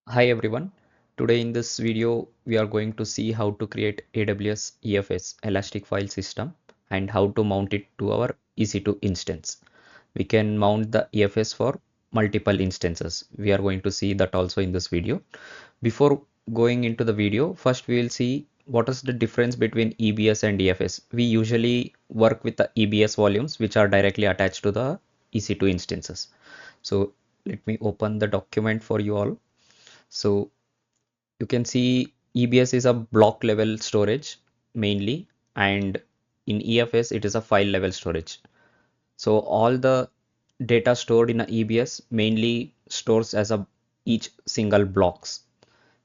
Hi everyone. Today in this video we are going to see how to create AWS EFS Elastic File System and how to mount it to our EC2 instance. We can mount the EFS for multiple instances. We are going to see that also in this video. Before going into the video, first we will see what is the difference between EBS and EFS. We usually work with the EBS volumes which are directly attached to the EC2 instances. So let me open the document for you all. So you can see EBS is a block level storage mainly, and in EFS it is a file level storage. So all the data stored in a EBS mainly stores as a each single blocks.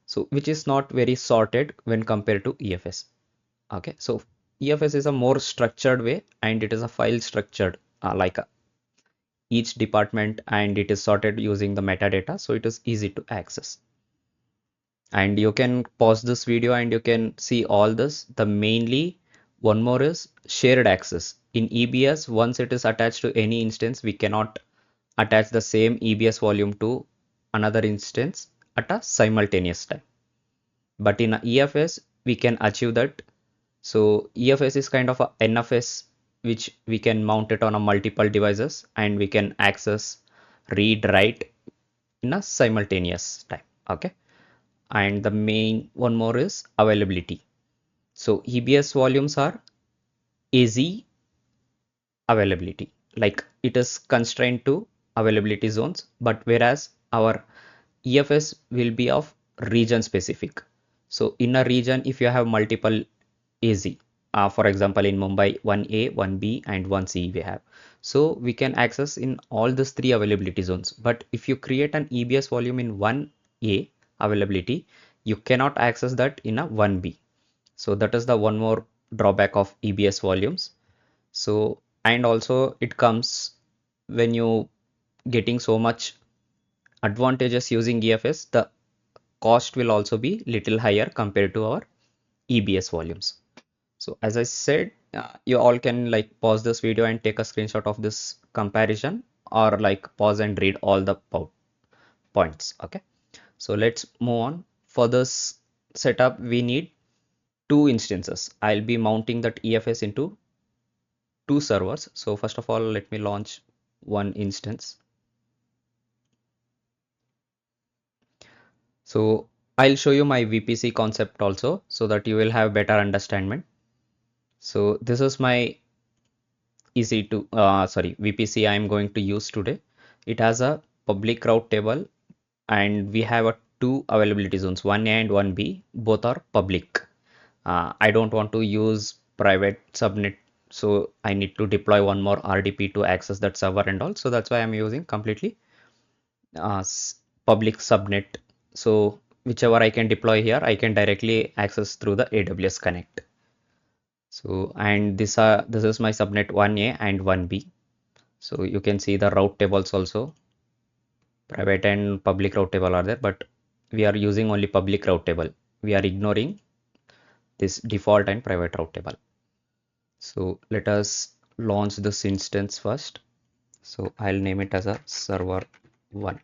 So which is not very sorted when compared to EFS. Okay, so EFS is a more structured way and it is a file structured each department, and it is sorted using the metadata, so it is easy to access. And you can pause this video and you can see all this. The mainly one more is shared access. In EBS, once it is attached to any instance, we cannot attach the same EBS volume to another instance at a simultaneous time. But in a EFS, we can achieve that. So EFS is kind of a NFS, which we can mount it on a multiple devices and we can access, read, write in a simultaneous time. Okay. And the main one more is availability. So EBS volumes are AZ availability, like it is constrained to availability zones, but whereas our EFS will be of region specific. So in a region, if you have multiple AZ, for example, in Mumbai, 1A, 1B, and 1C we have. So we can access in all these three availability zones. But if you create an EBS volume in 1A availability, you cannot access that in a 1B. So that is the one more drawback of EBS volumes. So, and also it comes when you getting so much advantages using EFS, the cost will also be little higher compared to our EBS volumes. So as I said, you all can like pause this video and take a screenshot of this comparison, or like pause and read all the points. Okay. So let's move on. For this setup, we need two instances. I'll be mounting that EFS into two servers. So first of all, let me launch one instance. So I'll show you my VPC concept also so that you will have better understanding. So this is my EC2, VPC I'm going to use today. It has a public route table and we have a two availability zones, 1A and 1B, both are public. I don't want to use private subnet, so I need to deploy one more RDP to access that server and all. So that's why I'm using completely public subnet. So whichever I can deploy here, I can directly access through the AWS Connect. So and this is my subnet 1A and 1B. So you can see the route tables also. Private and public route table are there, but we are using only public route table. We are ignoring this default and private route table. So let us launch this instance first. So I'll name it as a server 1.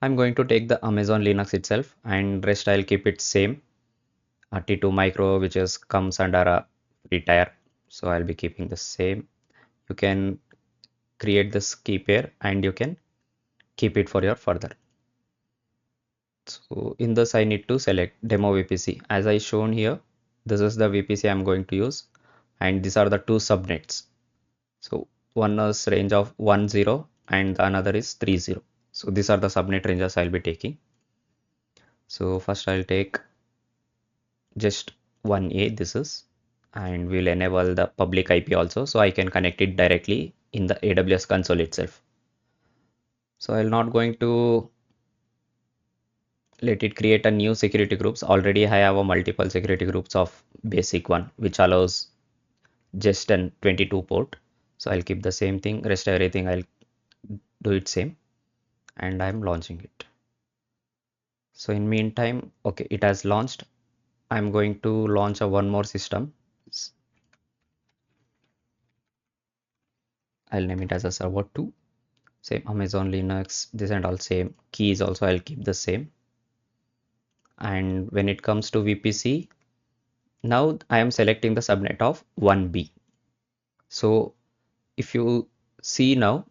I'm going to take the Amazon Linux itself, and rest I'll keep it same. T2 micro, which is comes under a free tier. So I'll be keeping the same. You can create this key pair and you can keep it for your further. So in this I need to select demo VPC. As I shown here, this is the VPC I'm going to use, and these are the two subnets. So one is range of 10 and the another is 30. So these are the subnet ranges I'll be taking. So first I'll take just 1A, this is, and we'll enable the public IP also, so I can connect it directly in the AWS console itself. So I'm not going to let it create a new security groups. Already I have a multiple security groups of basic one, which allows just an 22 port. So I'll keep the same thing. Rest everything I'll do it same, and I'm launching it. So in meantime, okay, it has launched. I'm going to launch a one more system. I'll name it as a server 2. Same Amazon Linux, this and all same. Keys also I'll keep the same. And when it comes to VPC, now I am selecting the subnet of 1B. So if you see now,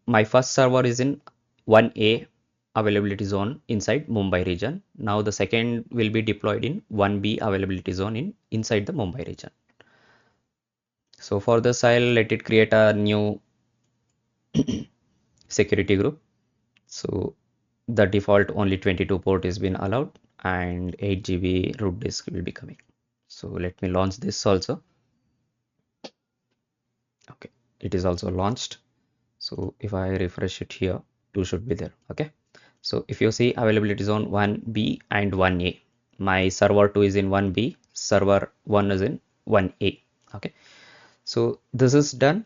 my first server is in 1A availability zone inside Mumbai region. Now the second will be deployed in 1B availability zone inside the Mumbai region. So for this, I'll let it create a new security group. So the default only 22 port is been allowed and 8 GB root disk will be coming. So let me launch this also. Okay, it is also launched. So if I refresh it here, 2 should be there. Okay. So if you see availability zone 1B and 1A, my server 2 is in 1B, server 1 is in 1A. Okay. So this is done.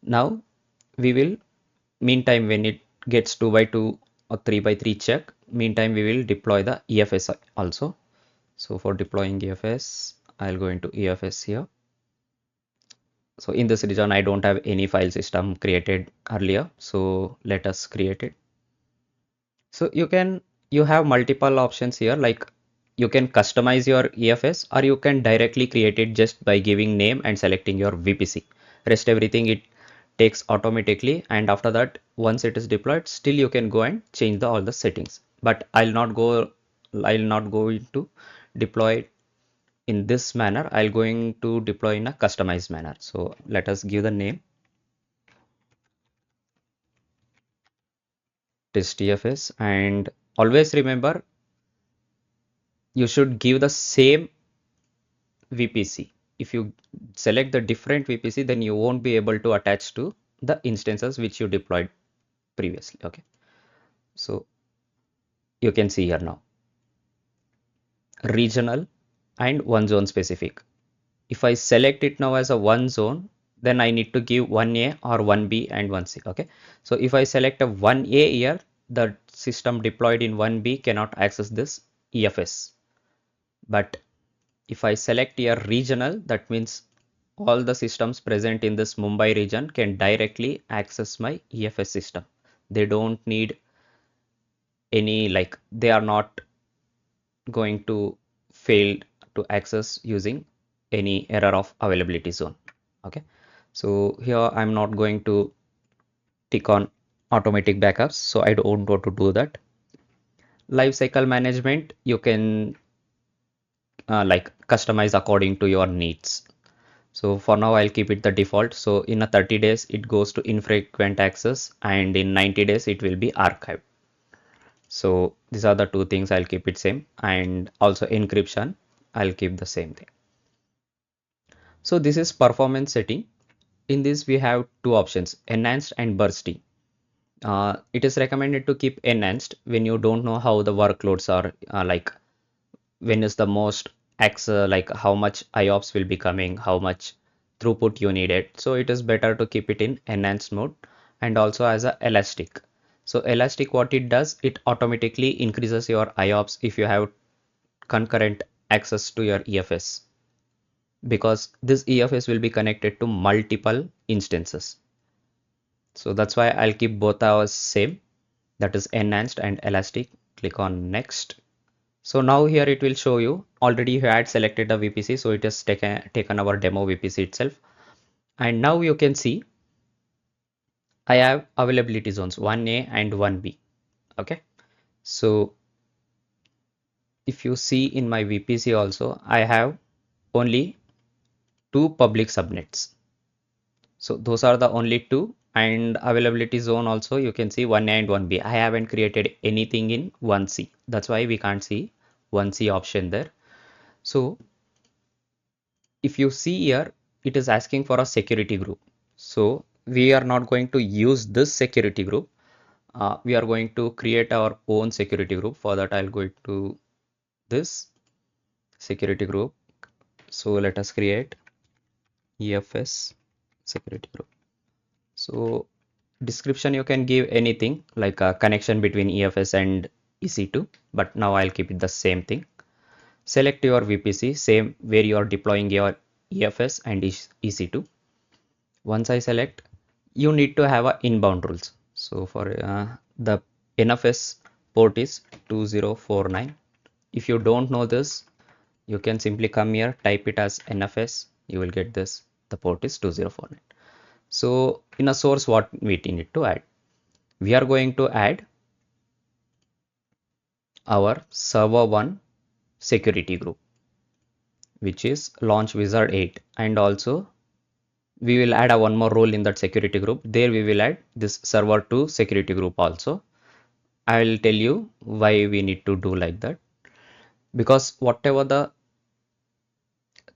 Now we will, meantime, when it gets 2 by 2 or 3 by 3 check, meantime, we will deploy the EFS also. So for deploying EFS, I'll go into EFS here. So in this region, I don't have any file system created earlier. So let us create it. So you have multiple options here, like you can customize your EFS or you can directly create it just by giving name and selecting your VPC. Rest everything it takes automatically, and after that once it is deployed, still you can go and change all the settings. But I'll not go into deploy in this manner. I'll going to deploy in a customized manner. So let us give the name test EFS, and always remember you should give the same VPC. If you select the different VPC, then you won't be able to attach to the instances which you deployed previously. Okay, so you can see here now regional and one zone specific. If I select it now as a one zone, then I need to give 1A or 1B and 1C. Okay, so if I select a 1A here, the system deployed in 1B cannot access this EFS. But if I select here regional, that means all the systems present in this Mumbai region can directly access my EFS system. They don't need any, like, they are not going to fail to access using any error of availability zone. Okay, so here I'm not going to tick on automatic backups, so I don't want to do that. Lifecycle management, you can like customize according to your needs. So for now, I'll keep it the default. So in a 30 days, it goes to infrequent access, and in 90 days, it will be archived. So these are the two things I'll keep it same, and also encryption, I'll keep the same thing. So this is performance setting. In this, we have two options, enhanced and bursty. It is recommended to keep enhanced when you don't know how the workloads are, like when is the most like how much IOPS will be coming, how much throughput you needed. So it is better to keep it in enhanced mode, and also as a elastic. So elastic, what it does, it automatically increases your IOPS if you have concurrent access to your EFS, because this EFS will be connected to multiple instances. So that's why I'll keep both ours same, that is enhanced and elastic. Click on next. So now here it will show you already you had selected the VPC, so it has taken our demo VPC itself. And now you can see I have availability zones 1A and 1B. Okay, so if you see in my VPC also, I have only two public subnets. So those are the only two, and availability zone also you can see 1A and 1B. I haven't created anything in 1C. That's why we can't see 1C option there. So if you see here, it is asking for a security group. So we are not going to use this security group. We are going to create our own security group. For that, I'll go to this security group. So let us create EFS security group. So description, you can give anything like a connection between EFS and EC2, but now I'll keep it the same thing. Select your VPC, same where you are deploying your EFS and EC2. Once I select, you need to have a inbound rules. So for the NFS port is 2049. If you don't know this, you can simply come here, type it as NFS, you will get this. The port is 2049. So in a source, what we need to add? We are going to add our server 1 security group, which is launch wizard 8, and also we will add a one more role in that security group. There we will add this server 2 security group also. I will tell you why we need to do like that, because whatever the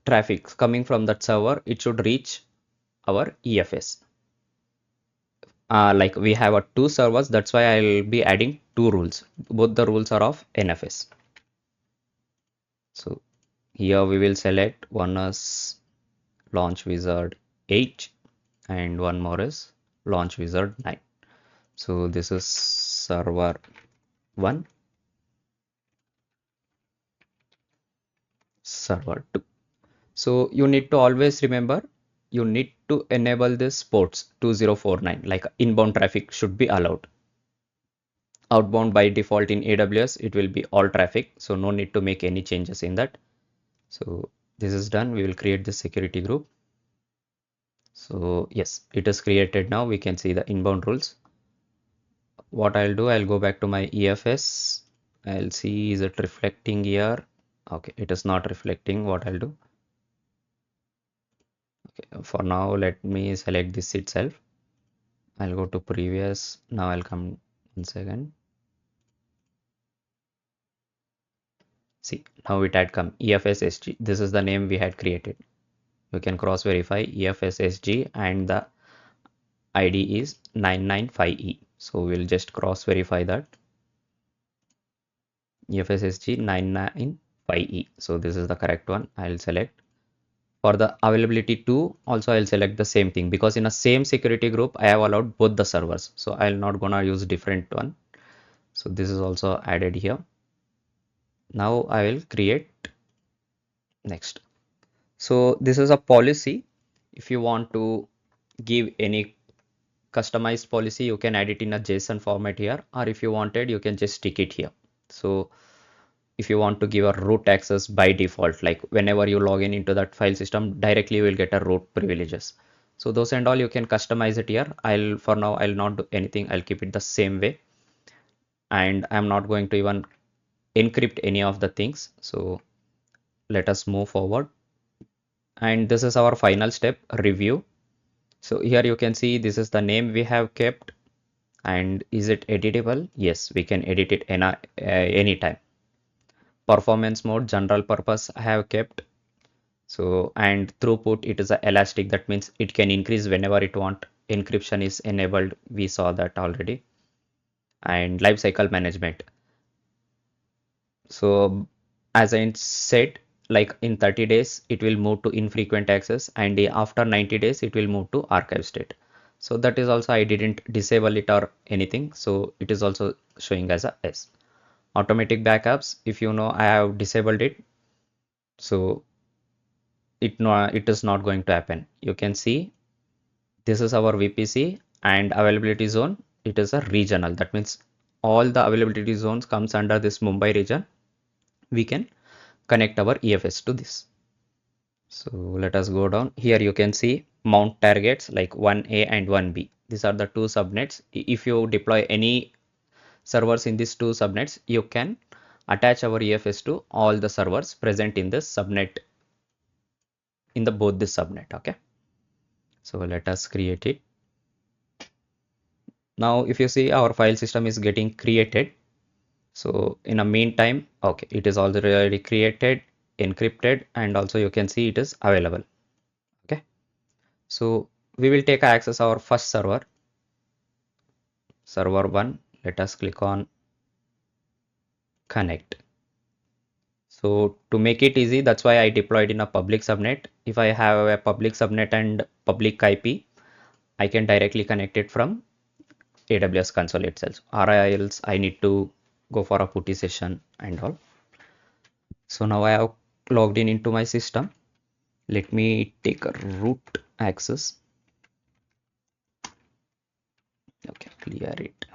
traffic coming from that server, it should reach our EFS. Like we have a two servers, that's why I'll be adding two rules. Both the rules are of NFS. So here we will select one as launch wizard 8 and one more is launch wizard 9. So this is server 1, server 2. So you need to always remember, you need to enable this ports 2049, like inbound traffic should be allowed. Outbound by default in AWS, it will be all traffic, so no need to make any changes in that. So this is done. We will create the security group. So yes, it is created now. We can see the inbound rules. What I'll do, I'll go back to my EFS. I'll see, is it reflecting here? Okay, it is not reflecting. What I'll do? Okay, for now, let me select this itself. I'll go to previous. Now I'll come 1 second. See, now it had come EFS SG. This is the name we had created. You can cross verify EFS SG and the ID is 995E. So we'll just cross verify that. EFSSG 995E. So this is the correct one. I'll select. For the availability 2, also I'll select the same thing, because in a same security group, I have allowed both the servers. So I'll not gonna use different one. So this is also added here. Now I will create next. So this is a policy. If you want to give any customized policy, you can add it in a JSON format here, or if you wanted, you can just stick it here. So if you want to give a root access by default, like whenever you log in into that file system, directly you will get a root privileges. So those and all you can customize it here. For now, I'll not do anything. I'll keep it the same way. And I'm not going to even encrypt any of the things. So let us move forward. And this is our final step, review. So here you can see this is the name we have kept. And is it editable? Yes, we can edit it anytime. Performance mode, general purpose I have kept. So, and throughput, it is a elastic, that means it can increase whenever it want. Encryption is enabled, we saw that already. And lifecycle management. So as I said, like in 30 days it will move to infrequent access, and after 90 days it will move to archive state. So that is also, I didn't disable it or anything, so it is also showing as a S. Automatic backups, if you know, I have disabled it, so it is not going to happen. You can see this is our VPC, and availability zone, it is a regional, that means all the availability zones comes under this Mumbai region. We can connect our EFS to this. So let us go down here. You can see mount targets like 1A and 1B. These are the two subnets. If you deploy any servers in these two subnets, you can attach our EFS to all the servers present in this subnet, in the both this subnet. Okay, so let us create it. Now if you see, our file system is getting created. So in a meantime, okay, it is already created, encrypted, and also you can see it is available. Okay, so we will take access our first server, server 1. Let us click on connect. So to make it easy, that's why I deployed in a public subnet. If I have a public subnet and public IP, I can directly connect it from AWS console itself, or else I need to go for a putty session and all. So now I have logged in into my system. Let me take a root access. Okay, clear it.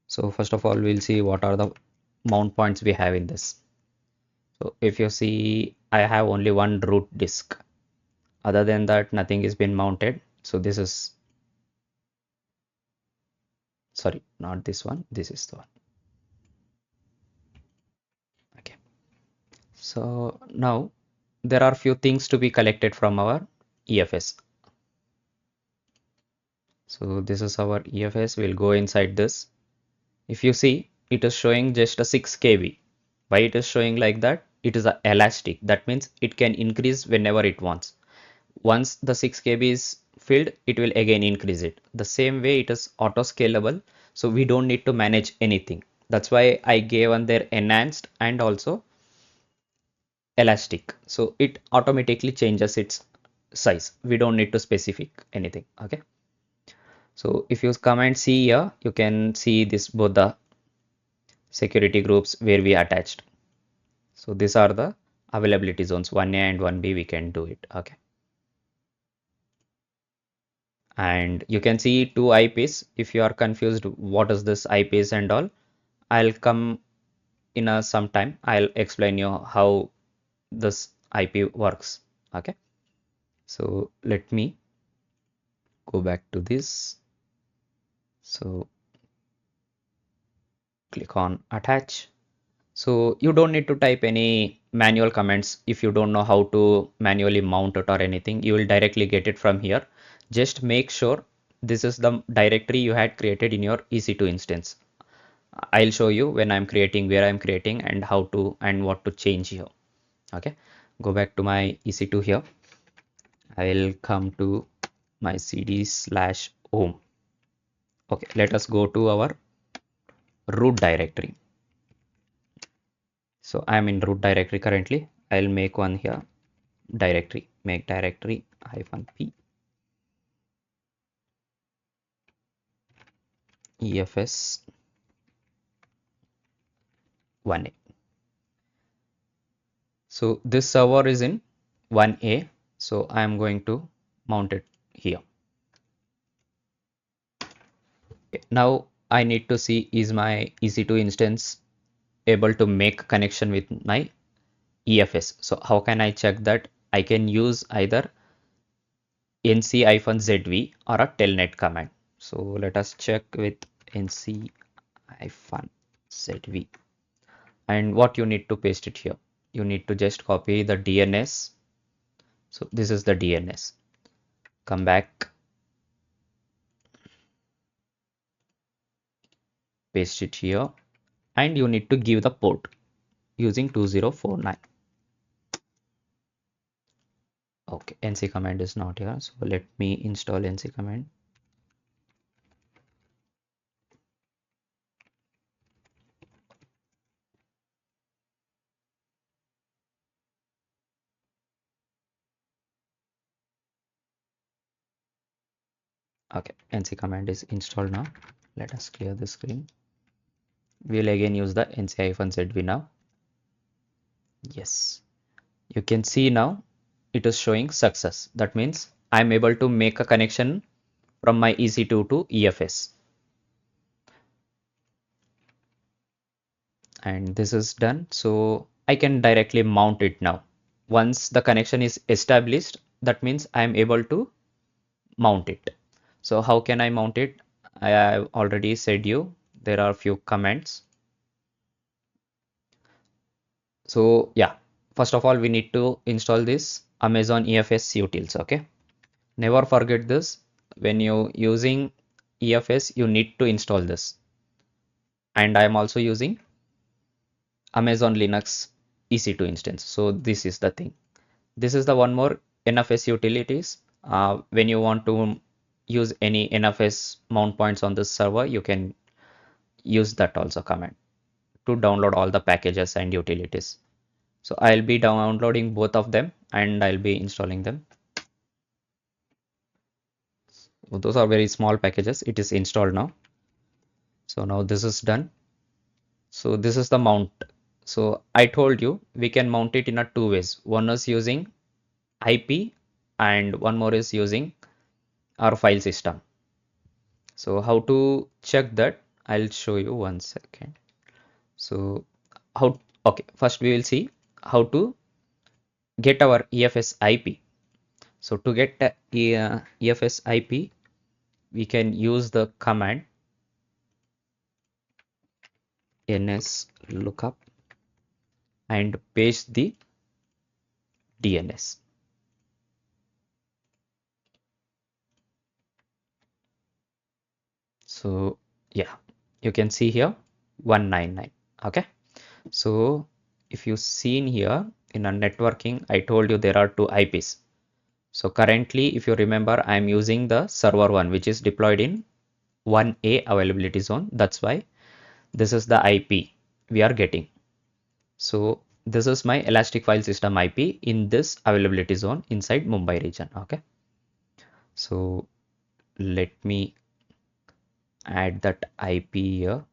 So first of all, we'll see what are the mount points we have in this. So if you see, I have only one root disk. Other than that, nothing is been mounted. So this is, sorry, not this one. This is the one. Okay. So now there are few things to be collected from our EFS. So this is our EFS. We'll go inside this. If you see, it is showing just a 6 KB. Why it is showing like that? It is a elastic. That means it can increase whenever it wants. Once the 6 KB is filled, it will again increase it. The same way it is auto scalable. So we don't need to manage anything. That's why I gave on there enhanced and also elastic. So it automatically changes its size. We don't need to specific anything. Okay. So if you come and see here, you can see this both the security groups where we attached. So these are the availability zones 1A and 1B. We can do it. Okay. And you can see two IPs. If you are confused, what is this IPs and all, I'll come in a some time. I'll explain you how this IP works. Okay. So let me go back to this. So click on attach. So you don't need to type any manual comments if you don't know how to manually mount it or anything. You will directly get it from here. Just make sure this is the directory you had created in your EC2 instance. I'll show you when I'm creating, where I'm creating and how to and what to change here. Okay. Go back to my EC2 here. I'll come to my cd/home. Okay. Let us go to our root directory. So I'm in root directory currently. I'll make one here. Directory, make directory -p EFS 1A. So this server is in 1A. So I'm going to mount it here. Okay. Now I need to see is my EC2 instance able to make connection with my EFS. So how can I check that? I can use either nc-zv or a telnet command. So let us check with nc-zv. And what you need to paste it here. You need to just copy the DNS. So this is the DNS. Come back, paste it here, and you need to give the port using 2049. Okay, nc command is not here. So let me install nc command. Okay, nc command is installed now. Let us clear the screen. We'll again use the nc-zv now. Yes, you can see now it is showing success. That means I'm able to make a connection from my EC2 to EFS. And this is done. So I can directly mount it now. Once the connection is established, that means I'm able to mount it. So how can I mount it? I have already said you there are a few commands. So yeah, first of all, we need to install this Amazon EFS utils. Okay. Never forget this. When you using EFS, you need to install this. And I am also using Amazon Linux EC2 instance. So this is the thing. This is the one more NFS utilities. When you want to use any NFS mount points on this server, you can use that also command to download all the packages and utilities. So I'll be downloading both of them and I'll be installing them. So those are very small packages. It is installed now. So now this is done. So this is the mount. So I told you we can mount it in a two ways. One is using IP and one more is using our file system. So how to check that, I'll show you 1 second. So how, okay, first we will see how to get our EFS IP. So to get the EFS IP, we can use the command ns lookup and paste the DNS. So yeah, you can see here 199. Okay. So if you seen here in a networking, I told you there are two IPs. So currently, if you remember, I'm using the server one, which is deployed in 1A availability zone. That's why this is the IP we are getting. So this is my Elastic File System IP in this availability zone inside Mumbai region. Okay. So let me add that IP here.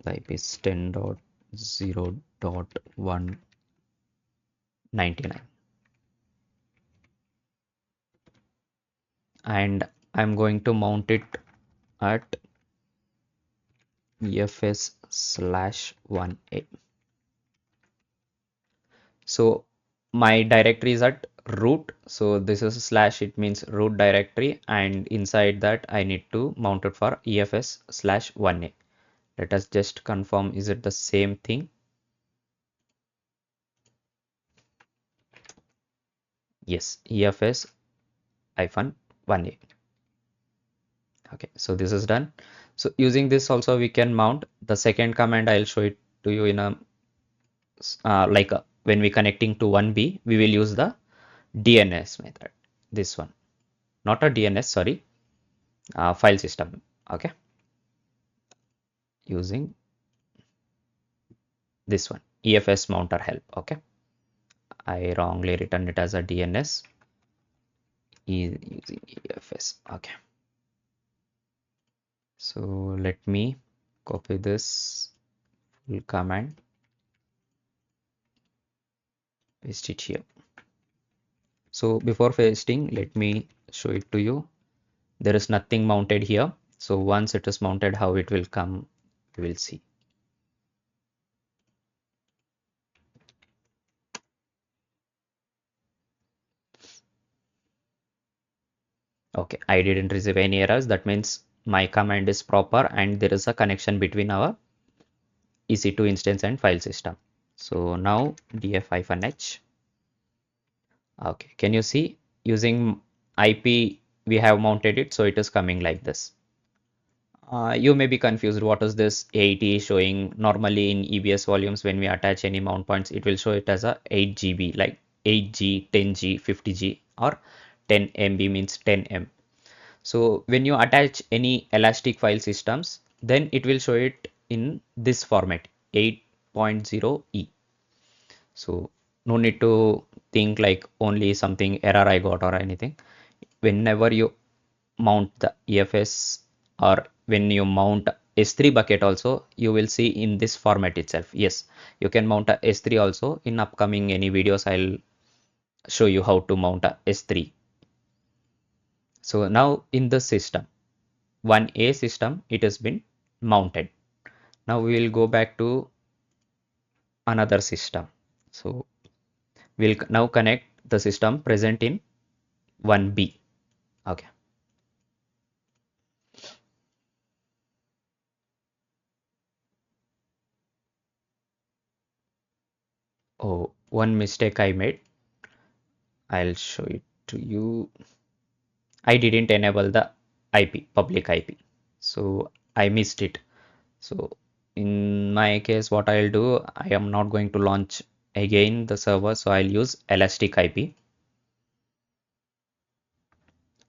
The IP is 10.0.199. And I'm going to mount it at EFS/1A. So my directory is at root. So this is slash, it means root directory, and inside that I need to mount it for EFS/1A. Let us just confirm, is it the same thing? Yes, EFS-1A. Okay, so this is done. So using this also we can mount the second command. I'll show it to you in a when we connecting to 1B, we will use the DNS method. This one, not a DNS, sorry, file system. Okay, using this one, EFS mounter help. Okay, I wrongly written it as a DNS using EFS. Okay, so let me copy this full command, paste it here. So before pasting, let me show it to you. There is nothing mounted here. So once it is mounted, how it will come, we will see. Okay, I didn't receive any errors. That means my command is proper and there is a connection between our EC2 instance and file system. So now df-h. Okay, can you see using IP we have mounted it, so it is coming like this. You may be confused, what is this 80 showing? Normally in EBS volumes, when we attach any mount points, it will show it as a 8 GB, like 8G, 10G, 50G, or 10 MB means 10M. So when you attach any Elastic file systems, then it will show it in this format, 8.0E. So no need to think like only something error I got or anything. Whenever you mount the EFS, or when you mount S3 bucket also, you will see in this format itself. Yes, you can mount a S3 also. In upcoming any videos, I'll show you how to mount a S3. So now in the system, 1A system, it has been mounted. Now we will go back to another system. So we'll now connect the system present in 1B. Okay. Oh, one mistake I made. I'll show it to you. I didn't enable the IP, public IP. So I missed it. So in my case, what I'll do, I am not going to launch again the server. So I'll use Elastic IP.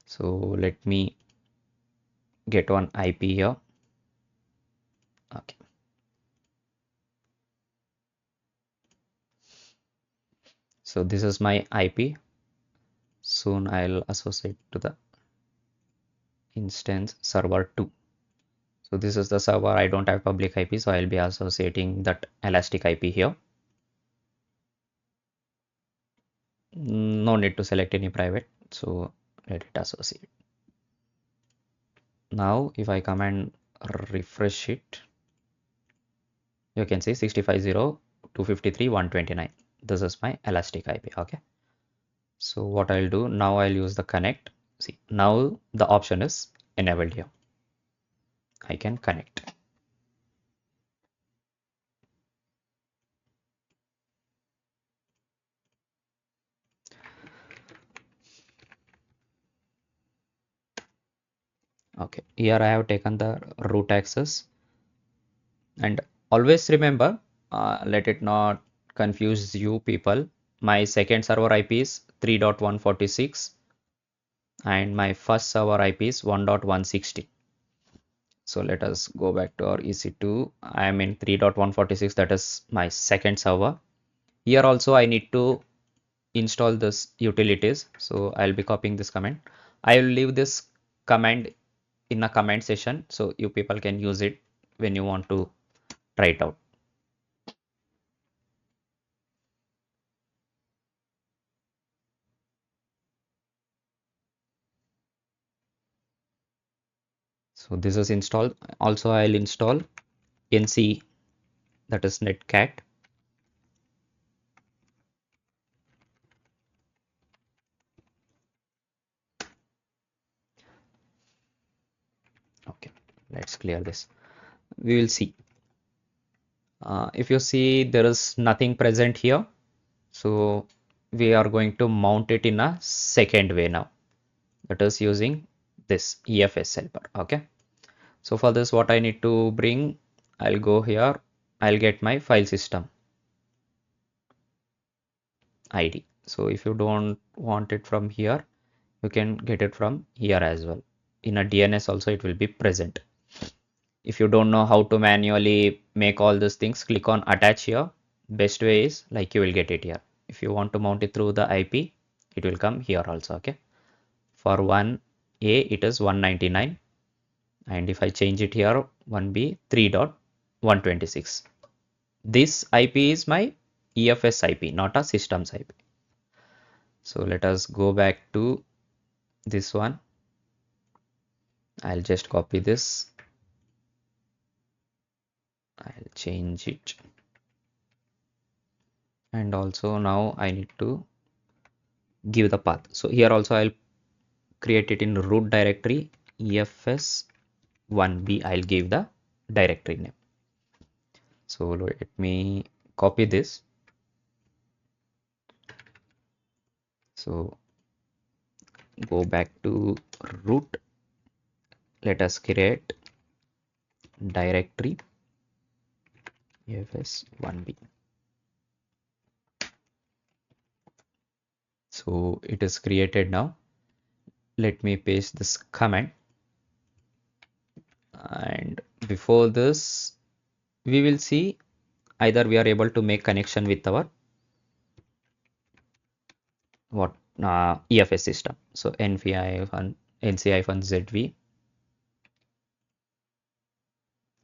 So let me get one IP here. Okay. So this is my IP. Soon I'll associate to the instance server 2. So this is the server. I don't have public IP, so I'll be associating that Elastic IP here. No need to select any private. So let it associate. Now if I come and refresh it, you can see 65.0.253.129. This is my Elastic IP. Okay. So what I'll do now, I'll use the connect. See, now the option is enabled here. I can connect. Okay, here I have taken the root access, and always remember, let it not confuse you people. My second server IP is 3.146 and my first server IP is 1.160. So let us go back to our EC2. I am in 3.146, that is my second server. Here also I need to install this utilities. So I'll be copying this command. I will leave this command in a command session so you people can use it when you want to try it out. So this is installed. Also I'll install nc, that is netcat. Okay, let's clear this. We will see. If you see there is nothing present here, so we are going to mount it in a second way now. That is using this EFS helper. Okay. So for this, what I need to bring, I'll go here. I'll get my file system ID. So if you don't want it from here, you can get it from here as well. In a DNS also, it will be present. If you don't know how to manually make all these things, click on attach here. Best way is like you will get it here. If you want to mount it through the IP, it will come here also. Okay. For 1A, it is 199. And if I change it here, 1B, 3.126. This IP is my EFS IP, not a systems IP. So let us go back to this one. I'll just copy this. I'll change it. And also now I need to give the path. So here also I'll create it in root directory EFS1B. I'll give the directory name. So let me copy this. So go back to root. Let us create directory EFS1B. So it is created now. Let me paste this command. And before this, we will see either we are able to make connection with our what EFS system. So nc-zv.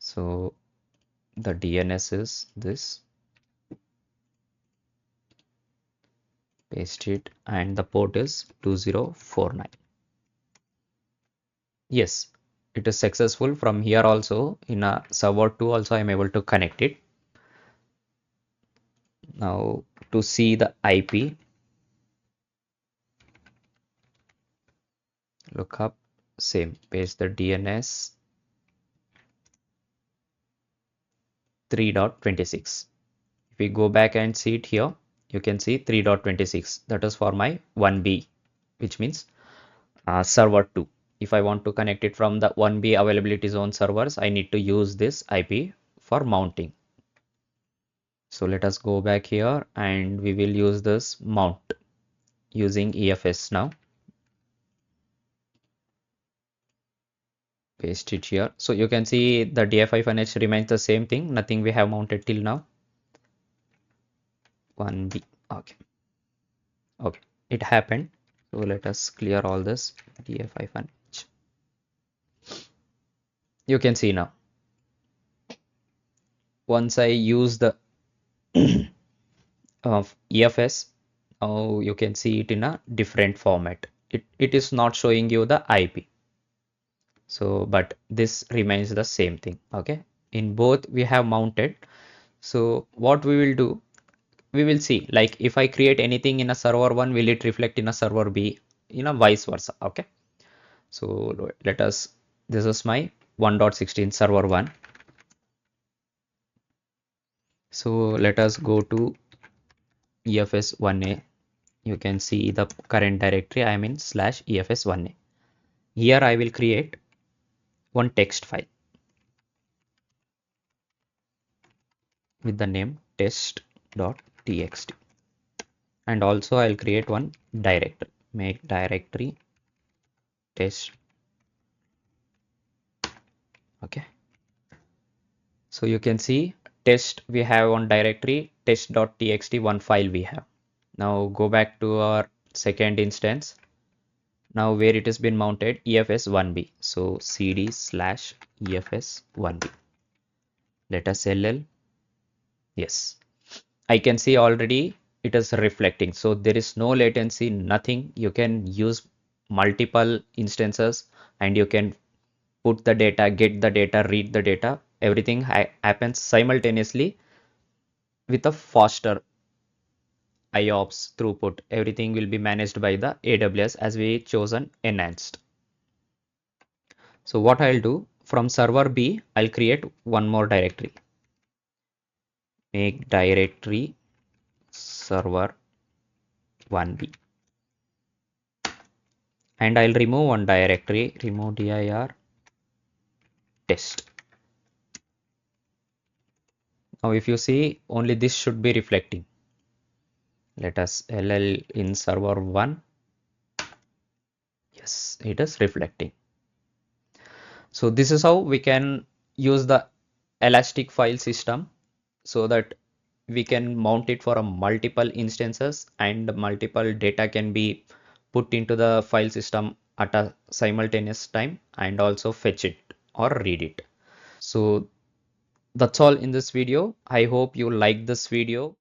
So the DNS is this. Paste it, and the port is 2049. Yes, it is successful. From here also in a server 2 also I am able to connect it. Now to see the IP, look up, same, paste the DNS 3.26. If we go back and see it here, you can see 3.26. That is for my 1B, which means server 2. If I want to connect it from the 1B availability zone servers, I need to use this IP for mounting. So let us go back here and we will use this mount using EFS now. Paste it here. So you can see the df-h remains the same thing. Nothing we have mounted till now. 1B. Okay. Okay. It happened. So let us clear all this df-h. You can see now. Once I use the of EFS, now you can see it in a different format. it is not showing you the IP. So, but this remains the same thing. Okay. In both we have mounted. So what we will do, we will see like if I create anything in a server 1, will it reflect in a server B, vice versa. Okay. So let us, this is my 1.16 server 1. So let us go to EFS 1A. You can see the current directory I am in /EFS 1A. Here I will create one text file with the name test.txt, and also I'll create one directory, make directory test. Okay. So you can see test we have on directory test.txt, one file we have. Now go back to our second instance. Now where it has been mounted, EFS1B. So cd/EFS1B. Let us ll. Yes. I can see already it is reflecting. So there is no latency, nothing. You can use multiple instances and you can put the data, get the data, read the data. Everything happens simultaneously with a faster IOPS throughput. Everything will be managed by the AWS as we chosen enhanced. So what I'll do, from server B, I'll create one more directory. Make directory server 1B. And I'll remove one directory, remove dir test. Now if you see, only this should be reflecting. Let us ll in server 1. Yes, it is reflecting. So this is how we can use the Elastic file system so that we can mount it for a multiple instances and multiple data can be put into the file system at a simultaneous time and also fetch it or read it. So that's all in this video. I hope you like this video.